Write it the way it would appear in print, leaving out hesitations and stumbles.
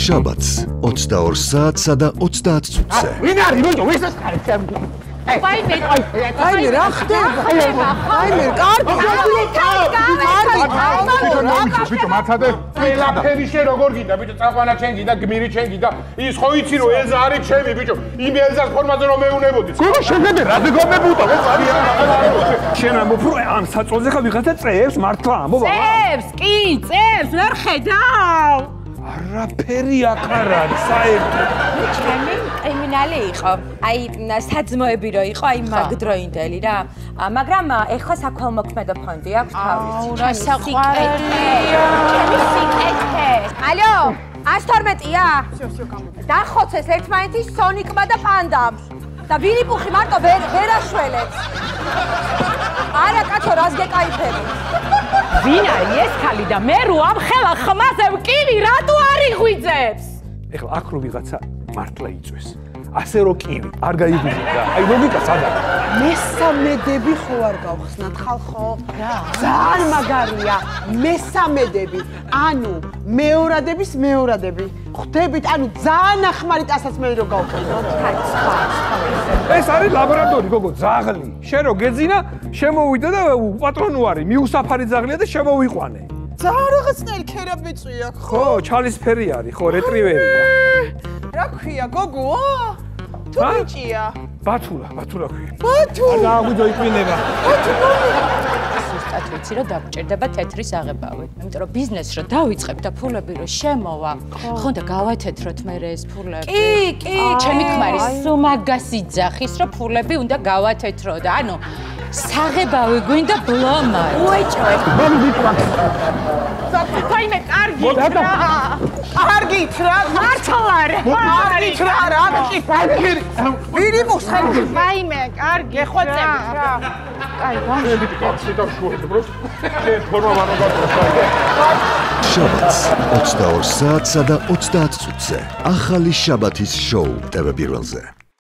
შაბათს 22 საათსა და 30 წუთზე. ვინ არის ბიჭო, ვისაც ხარ? Აი რა ხდება? აი მე კარგი. ბიჭო, მართადე ყველაფერი შე როგორ გინდა, ბიჭო, წაყვანა ჩვენ გინდა, გმირი ჩვენ გინდა. ის ხო იცი რომ ეს არის ჩემი, ბიჭო. იმ ელზას ფორმაზე რომ მეუნებოდი. გოგო შეგები რა გოგებუტა, ეს არის შენ მოფრე ამ საწოლზე ხა ვიღაცა წეებს მართლა ამბობ. წეებს, კი, წეებს ვერ ხედავ. არაფერი აქ არ არის, საერთოდ. ჩემი კრიმინალი იყო. აი საძმოები რო იყო, აი მაგდროინდელი რა. მაგრამ ეხლა საქველმოქმედო ფონდი აქვს თავის. აუ რა საყვარელია. ჩემი სიკეთე. ალო, 112-ია? დახოცეს ერთმანეთის სონიკმა და პანდამ. და ვინიპუხი მარტო ვერ აშველებს. არა კაცო, რას გეკაიფები? ვინ არის ეს ქალი და მე რო ამ ხელა ხმაზე ვკივი, რატო არ იღვიძებს? ეხლა აქ რო ვიღაცა მართლა იწვეს. ასე რო კივი, არ გაიგვიძებდა. აი ლოგიკა სად არის? მესამედები ხო არ გავხსნათ ხალხო? რა? ძალიან მაგარია. მესამედები, ანუ მეორადების მეორადები. ხვდებით, ანუ ძალიან ახმარი ტასაცმელი რო გავყიდოთ. ეს არის ლაბორატორი, გოგო, ძაღლი. შენ რო გეძინა, შემოვიდა და პატრონუარი, მიუსაფარი ძაღლია და შემოვიყვანე. ძალიან რაღაცნაირი ქერა ბეწვი აქვს. ხო, ჩალისფერი არის, ხო, რეტრივერია. რა ქვია, გოგო? თუ ბიჭია? ბათულა ქვია. ბათუ. არ გააღვიძო იყინება. ზუსტად ვიცი რომ დაგჭირდება თეთრის აღებავი. იმიტომ რომ ბიზნესს რო დავიწყებ და ფულები რო შემოვა, ხო და გავათეთროთ მე ეს ფულები. კი. ჩემი ქმარი სუმაგას იძახის რომ ფულები უნდა გავათეთრო და ანუ საღებავი გვინდა ბლომა. უეჭვე. საერთოდ კარგი რა. კარგით რა, მართალარ. კარგით რა, რა კი. ვინი მოსხები? ვაიმე, კარგი. გეხვეწები რა. კაი, შენ კაცი და შუეთ ბრო. შენ ფორმა მაროგატოს. შაბათს 22 საათსა და 30 წუთზე. ახალი შაბათის შოუ TV პირველზე.